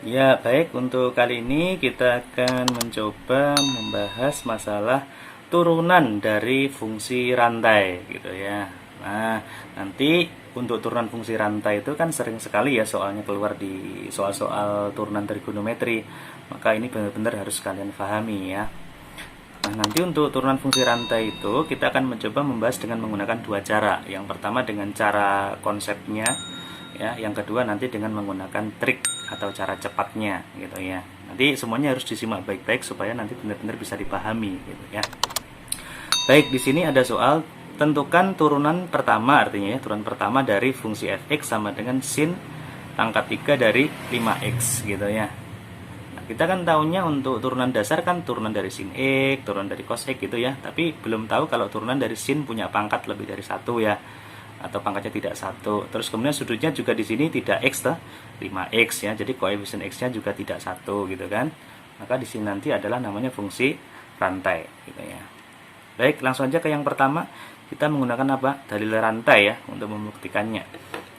Ya, baik, untuk kali ini kita akan mencoba membahas masalah turunan dari fungsi rantai gitu ya. Nah, nanti untuk turunan fungsi rantai itu kan sering sekali ya soalnya keluar di soal-soal turunan trigonometri. Maka ini benar-benar harus kalian pahami ya. Nah, nanti untuk turunan fungsi rantai itu kita akan mencoba membahas dengan menggunakan dua cara. Yang pertama dengan cara konsepnya, ya. Yang kedua nanti dengan menggunakan trik atau cara cepatnya, gitu ya. Nanti semuanya harus disimak baik-baik supaya nanti benar-benar bisa dipahami, gitu ya. Baik, di sini ada soal tentukan turunan pertama, artinya ya turunan pertama dari fungsi fx sama dengan sin pangkat 3 dari 5x, gitu ya. Kita kan tahunya untuk turunan dasar kan turunan dari sin x, turunan dari cos x gitu ya. Tapi belum tahu kalau turunan dari sin punya pangkat lebih dari 1 ya. Atau pangkatnya tidak 1. Terus kemudian sudutnya juga di sini tidak x 5x ya. Jadi koefisien x-nya juga tidak 1 gitu kan. Maka di sini nanti adalah namanya fungsi rantai gitu ya. Baik, langsung aja ke yang pertama. Kita menggunakan apa? Dalil rantai ya untuk membuktikannya.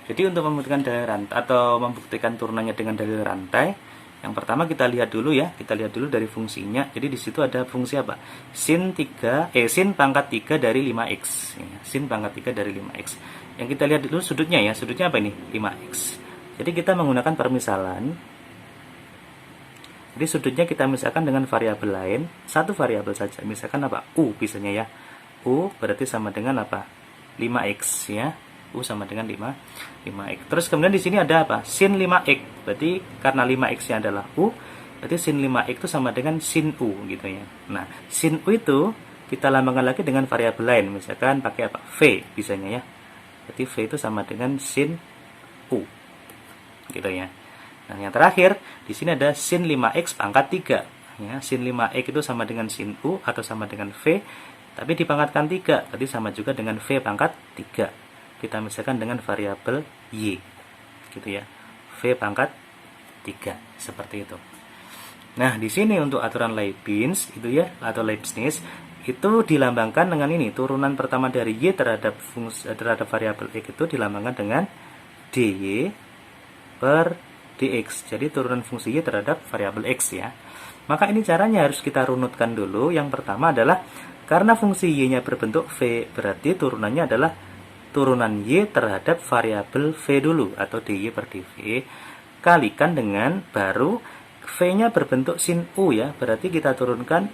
Jadi untuk membuktikan dalil rantai atau membuktikan turunannya dengan dalil rantai, yang pertama kita lihat dulu ya, kita lihat dulu dari fungsinya. Jadi di situ ada fungsi apa? Sin pangkat 3 dari 5x. Ya, sin pangkat 3 dari 5x. Yang kita lihat dulu sudutnya ya. Sudutnya apa ini? 5x. Jadi kita menggunakan permisalan. Jadi sudutnya kita misalkan dengan variabel lain, satu variabel saja. Misalkan apa? U misalnya ya. U berarti sama dengan apa? 5x ya. U sama dengan 5x. Terus kemudian di sini ada apa? Sin 5x. Berarti karena 5x-nya adalah U, berarti sin 5x itu sama dengan sin U gitu ya. Nah, sin U itu kita lambangkan lagi dengan variabel lain. Misalkan pakai apa? V misalnya ya. Berarti V itu sama dengan sin U. Gitu ya. Nah, yang terakhir di sini ada sin 5x pangkat 3 ya. Sin 5x itu sama dengan sin U atau sama dengan V, tapi dipangkatkan 3, berarti sama juga dengan V pangkat 3. Kita misalkan dengan variabel y gitu ya, v pangkat 3 seperti itu. Nah, di sini untuk aturan Leibniz itu ya, atau Leibniz itu dilambangkan dengan ini, turunan pertama dari y terhadap variabel x itu dilambangkan dengan dy per dx. Jadi turunan fungsi y terhadap variabel x ya. Maka ini caranya harus kita runutkan dulu. Yang pertama adalah karena fungsi y-nya berbentuk v, berarti turunannya adalah turunan y terhadap variabel v dulu atau dy per dv kalikan dengan baru v-nya berbentuk sin u ya, berarti kita turunkan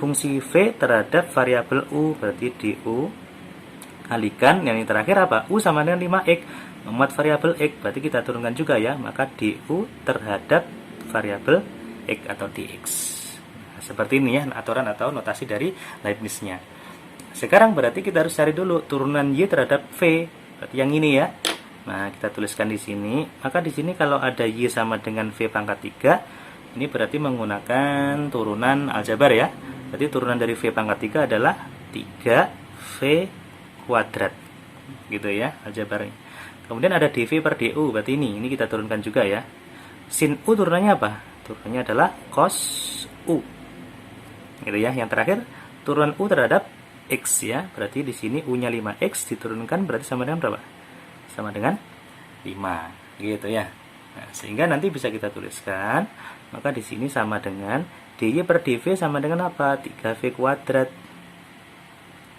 fungsi v terhadap variabel u, berarti du kalikan yang terakhir apa? U sama dengan 5x, memuat variabel x, berarti kita turunkan juga ya, maka du terhadap variabel x atau dx. Nah, seperti ini ya aturan atau notasi dari Leibniz-nya. Sekarang berarti kita harus cari dulu turunan y terhadap v, berarti yang ini ya. Nah, kita tuliskan di sini. Maka di sini kalau ada y sama dengan v pangkat 3, ini berarti menggunakan turunan aljabar ya. Berarti turunan dari v pangkat 3 adalah 3v kuadrat. Gitu ya, aljabarnya. Kemudian ada dv per du, berarti ini kita turunkan juga ya. Sin u turunannya apa? Turunannya adalah cos u. Gitu ya. Yang terakhir turunan u terhadap x ya, berarti di sini u-nya 5x diturunkan berarti sama dengan berapa? Sama dengan 5 gitu ya. Nah, sehingga nanti bisa kita tuliskan, maka di sini sama dengan dy per dv sama dengan apa? 3v kuadrat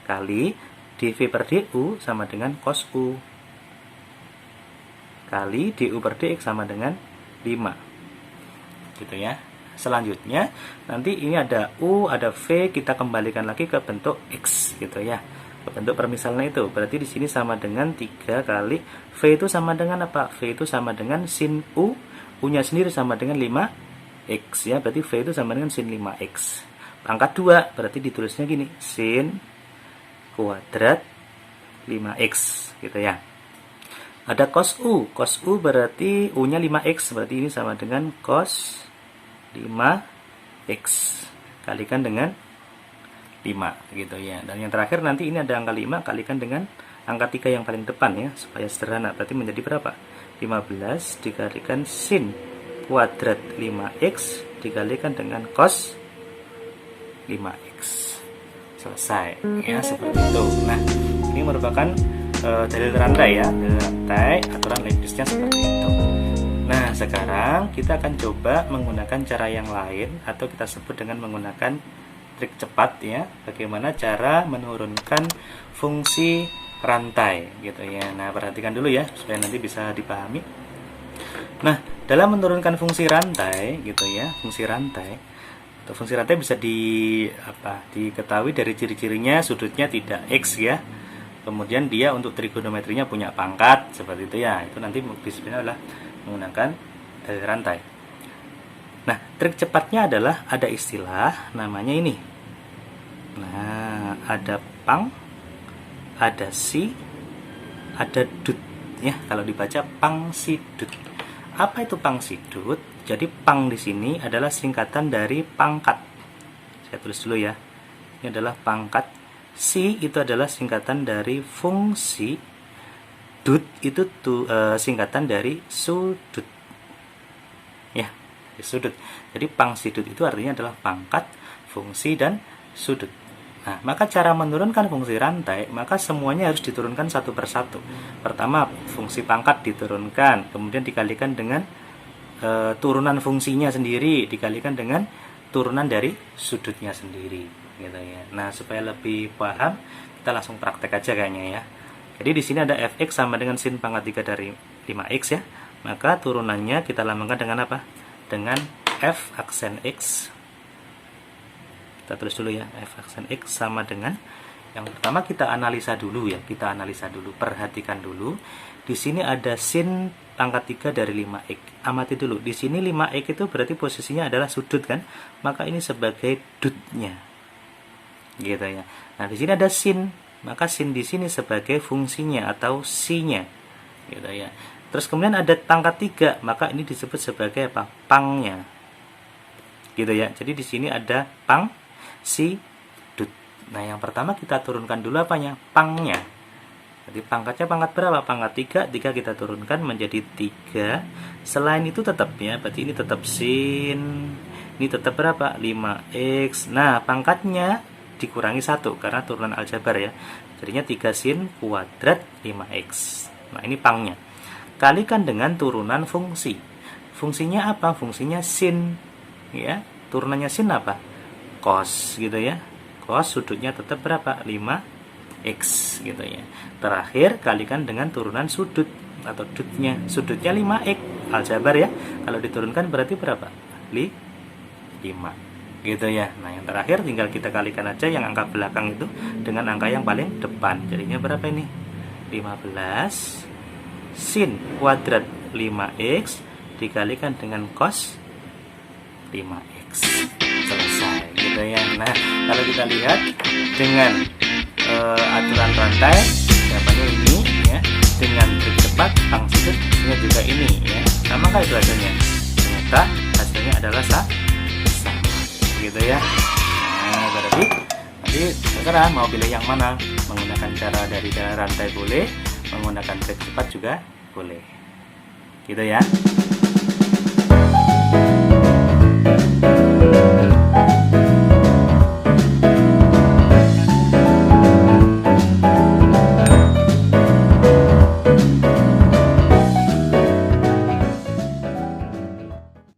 kali dv per du sama dengan cos u kali du per dx sama dengan 5 gitu ya. Selanjutnya nanti ini ada u, ada v, kita kembalikan lagi ke bentuk x gitu ya, ke bentuk permisalan itu. Berarti di sini sama dengan 3 kali v itu sama dengan apa? V itu sama dengan sin u, u-nya sendiri sama dengan 5x ya, berarti v itu sama dengan sin 5x pangkat 2, berarti ditulisnya gini, sin kuadrat 5x gitu ya. Ada cos u berarti u-nya 5x, berarti ini sama dengan cos 5x kalikan dengan 5 gitu ya. Dan yang terakhir nanti ini ada angka 5 kalikan dengan angka 3 yang paling depan ya, supaya sederhana. Berarti menjadi berapa? 15 dikalikan sin kuadrat 5x dikalikan dengan cos 5x. Selesai ya, seperti itu. Nah, ini merupakan dalil rantai ya, dalil rantai aturan Leibniz-nya seperti itu. Nah, sekarang kita akan coba menggunakan cara yang lain atau kita sebut dengan menggunakan trik cepat ya. Bagaimana cara menurunkan fungsi rantai gitu ya. Nah, perhatikan dulu ya supaya nanti bisa dipahami. Nah, dalam menurunkan fungsi rantai gitu ya, fungsi rantai bisa diketahui dari ciri-cirinya, sudutnya tidak X ya. Kemudian dia untuk trigonometrinya punya pangkat seperti itu ya. Itu nanti disebutnya adalah menggunakan dari rantai. Nah, trik cepatnya adalah ada istilah namanya ini. Nah, ada pang, ada si, ada dut ya. Kalau dibaca pang si dut. Apa itu pang si dut? Jadi pang di sini adalah singkatan dari pangkat. Saya tulis dulu ya. Ini adalah pangkat. Si itu adalah singkatan dari fungsi. Dut itu singkatan dari sudut. Ya, sudut. Jadi pang si dut itu artinya adalah pangkat, fungsi dan sudut. Nah, maka cara menurunkan fungsi rantai, maka semuanya harus diturunkan satu persatu. Pertama, fungsi pangkat diturunkan, kemudian dikalikan dengan turunan fungsinya sendiri, dikalikan dengan turunan dari sudutnya sendiri gitu ya. Nah, supaya lebih paham, kita langsung praktek aja kayaknya ya. Jadi di sini ada fx sama dengan sin pangkat 3 dari 5x ya. Maka turunannya kita lambangkan dengan apa? Dengan f aksen x. Kita tulis dulu ya, f aksen x sama dengan, yang pertama kita analisa dulu ya, perhatikan dulu. Di sini ada sin pangkat 3 dari 5x. Amati dulu, di sini 5x itu berarti posisinya adalah sudut kan? Maka ini sebagai dutnya. Gitu ya. Nah, di sini ada sin, maka sin di sini sebagai fungsinya atau si-nya. Gitu ya. Terus kemudian ada pangkat 3, maka ini disebut sebagai apa? Pangnya. Gitu ya. Jadi di sini ada pang, si, dut. Nah, yang pertama kita turunkan dulu apanya? Pangnya. Jadi pangkatnya pangkat berapa? Pangkat 3 kita turunkan menjadi 3. Selain itu tetap ya, berarti ini tetap sin. Ini tetap berapa? 5x. Nah, pangkatnya dikurangi 1 karena turunan aljabar ya. Jadinya 3 sin kuadrat 5x. Nah, ini pangnya. Kalikan dengan turunan fungsi. Fungsinya apa? Fungsinya sin ya. Turunannya sin apa? Cos gitu ya. Cos sudutnya tetap berapa? 5x gitu ya. Terakhir kalikan dengan turunan sudut atau dutnya. Sudutnya 5x aljabar ya. Kalau diturunkan berarti berapa? 5 gitu ya. Nah, yang terakhir tinggal kita kalikan aja yang angka belakang itu dengan angka yang paling depan. Jadinya berapa ini? 15 sin kuadrat 5x dikalikan dengan cos 5x. Selesai gitu ya. Nah, kalau kita lihat dengan aturan rantai jawabannya ini ya, dengan trik cepat pang sudut hasilnya juga ini ya. Sama kah itu hasilnya? Ternyata hasilnya adalah sama gitu ya. Nah, berarti nanti terserah mau pilih yang mana, menggunakan cara dari rantai boleh, menggunakan trik cepat juga boleh gitu ya.